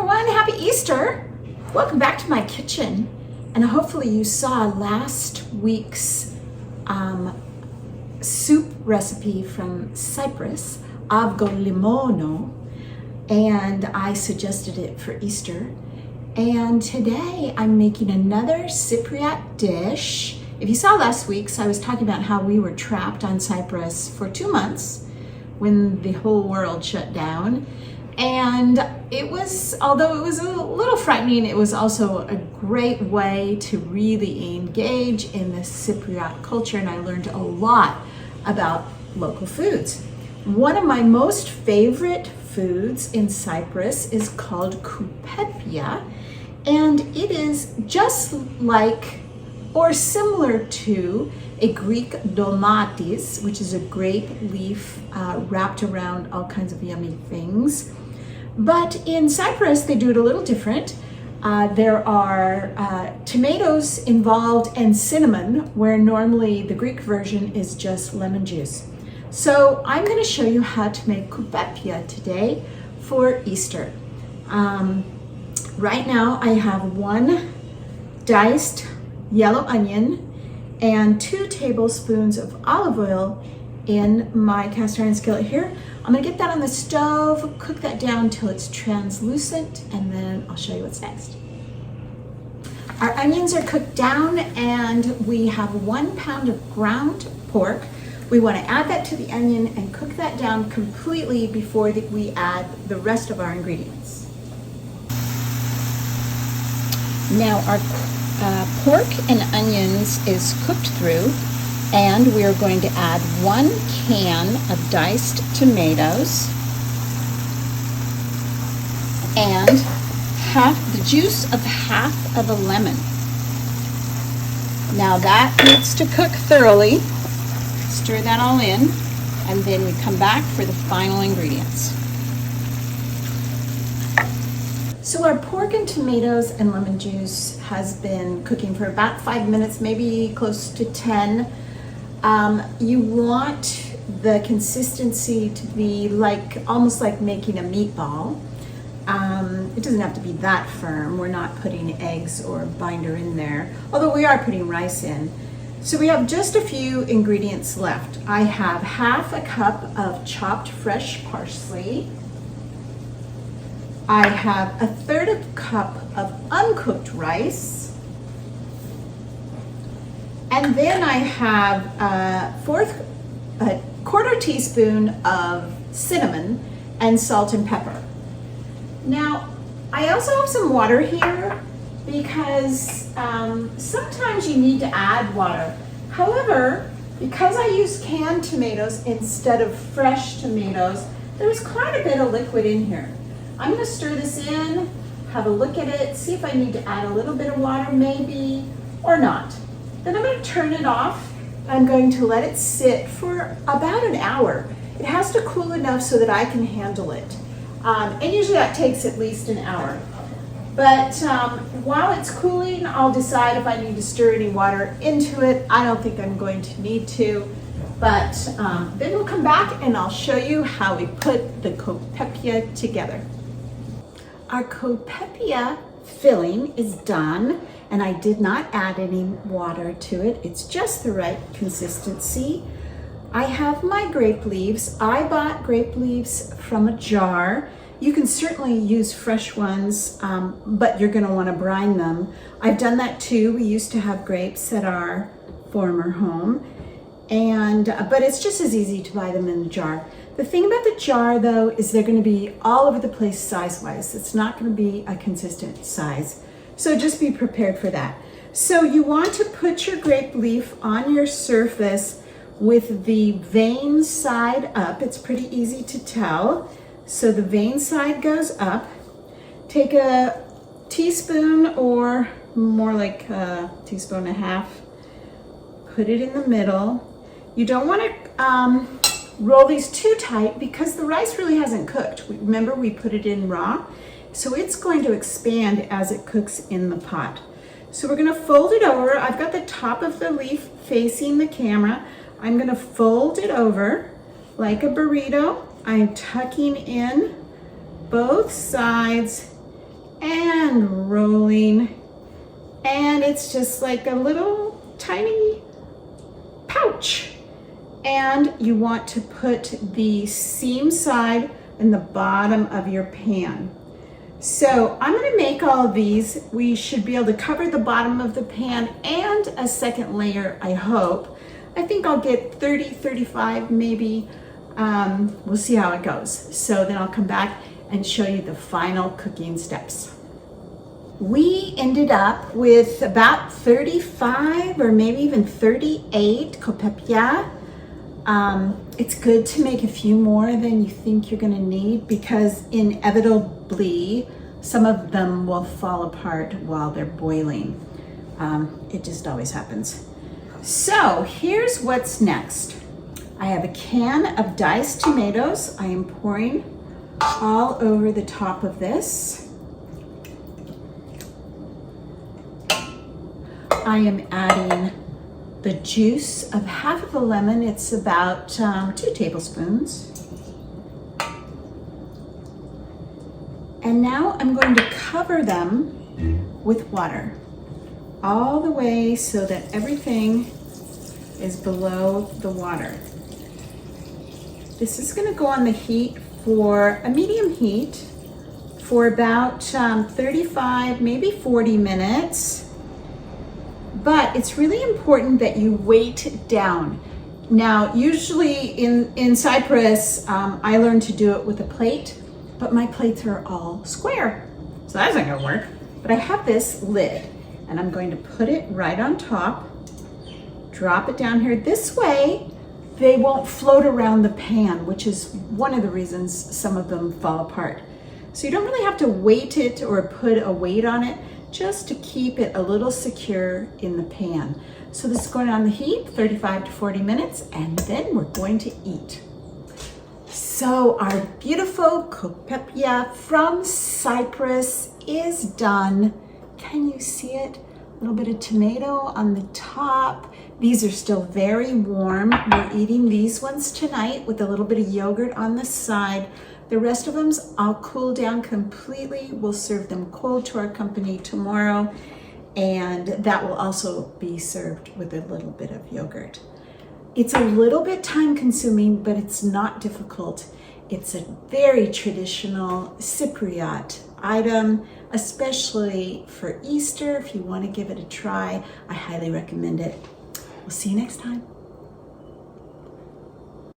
everyone, happy Easter. Welcome back to my kitchen. And hopefully you saw last week's soup recipe from Cyprus, avgo limono, and I suggested it for Easter. And today I'm making another Cypriot dish. If you saw last week's, I was talking about how we were trapped on Cyprus for 2 months when the whole world shut down. And it was, although it was a little frightening, it was also a great way to really engage in the Cypriot culture, and I learned a lot about local foods. One of my most favorite foods in Cyprus is called Koupepia, and it is just like or similar to a Greek domatis, which is a grape leaf wrapped around all kinds of yummy things. But in Cyprus, they do it a little different. There are tomatoes involved and cinnamon, where normally the Greek version is just lemon juice. So I'm going to show you how to make Koupepia today for Easter. Right now I have 1 diced yellow onion and 2 tablespoons of olive oil in my cast iron skillet here. I'm gonna get that on the stove, cook that down until it's translucent, and then I'll show you what's next. Our onions are cooked down and we have 1 pound of ground pork. We wanna add that to the onion and cook that down completely before we add the rest of our ingredients. Now our pork and onions is cooked through, and we are going to add 1 can of diced tomatoes and the juice of half of a lemon. Now that needs to cook thoroughly. Stir that all in, and then we come back for the final ingredients. So our pork and tomatoes and lemon juice has been cooking for about 5 minutes, maybe close to 10. You want the consistency to be almost like making a meatball. It doesn't have to be that firm. We're not putting eggs or binder in there, although we are putting rice in. So we have just a few ingredients left. I have half a cup of chopped fresh parsley. I have 1/3 cup of uncooked rice. And then I have a 1/4 teaspoon of cinnamon and salt and pepper. Now, I also have some water here because sometimes you need to add water. However, because I use canned tomatoes instead of fresh tomatoes, there's quite a bit of liquid in here. I'm going to stir this in, have a look at it, see if I need to add a little bit of water maybe, or not. Then I'm going to turn it off. I'm going to let it sit for about an hour. It has to cool enough so that I can handle it. And usually that takes at least an hour. But while it's cooling, I'll decide if I need to stir any water into it. I don't think I'm going to need to. But then we'll come back and I'll show you how we put the Koupepia together. Our Koupepia filling is done, and I did not add any water to it. It's just the right consistency. I have my grape leaves. I bought grape leaves from a jar. You can certainly use fresh ones, but you're gonna wanna brine them. I've done that too. We used to have grapes at our former home, but it's just as easy to buy them in a jar. The thing about the jar though is they're gonna be all over the place size-wise. It's not gonna be a consistent size. So just be prepared for that. So you want to put your grape leaf on your surface with the vein side up. It's pretty easy to tell. So the vein side goes up. Take a teaspoon, or more like a teaspoon and a half. Put it in the middle. You don't want to roll these too tight because the rice really hasn't cooked. Remember, we put it in raw, so it's going to expand as it cooks in the pot. So we're going to fold it over. I've got the top of the leaf facing the camera. I'm going to fold it over like a burrito. I'm tucking in both sides and rolling. And it's just like a little tiny pouch. And you want to put the seam side in the bottom of your pan. So I'm gonna make all of these. We should be able to cover the bottom of the pan and a second layer, I hope. I think I'll get 30, 35 maybe. We'll see how it goes. So then I'll come back and show you the final cooking steps. We ended up with about 35 or maybe even 38 Koupepia. It's good to make a few more than you think you're gonna need because inevitably some of them will fall apart while they're boiling. It just always happens. So here's what's next. I have a can of diced tomatoes. I am pouring all over the top of this. I am adding the juice of half of a lemon. It's about 2 tablespoons. And now I'm going to cover them with water all the way so that everything is below the water. This is going to go on the heat for a medium heat for about 35, maybe 40 minutes. But it's really important that you weight down. Now, usually in Cyprus, I learned to do it with a plate, but my plates are all square. So that's not gonna work. But I have this lid and I'm going to put it right on top, drop it down here. This way, they won't float around the pan, which is one of the reasons some of them fall apart. So you don't really have to weight it or put a weight on it, just to keep it a little secure in the pan. So this is going on the heat, 35 to 40 minutes, and then we're going to eat. So our beautiful Koupepia from Cyprus is done. Can you see it? A little bit of tomato on the top. These are still very warm. We're eating these ones tonight with a little bit of yogurt on the side. The rest of them I'll cool down completely. We'll serve them cold to our company tomorrow, and that will also be served with a little bit of yogurt. It's a little bit time consuming, but it's not difficult. It's a very traditional Cypriot item, especially for Easter. If you want to give it a try, I highly recommend it. We'll see you next time.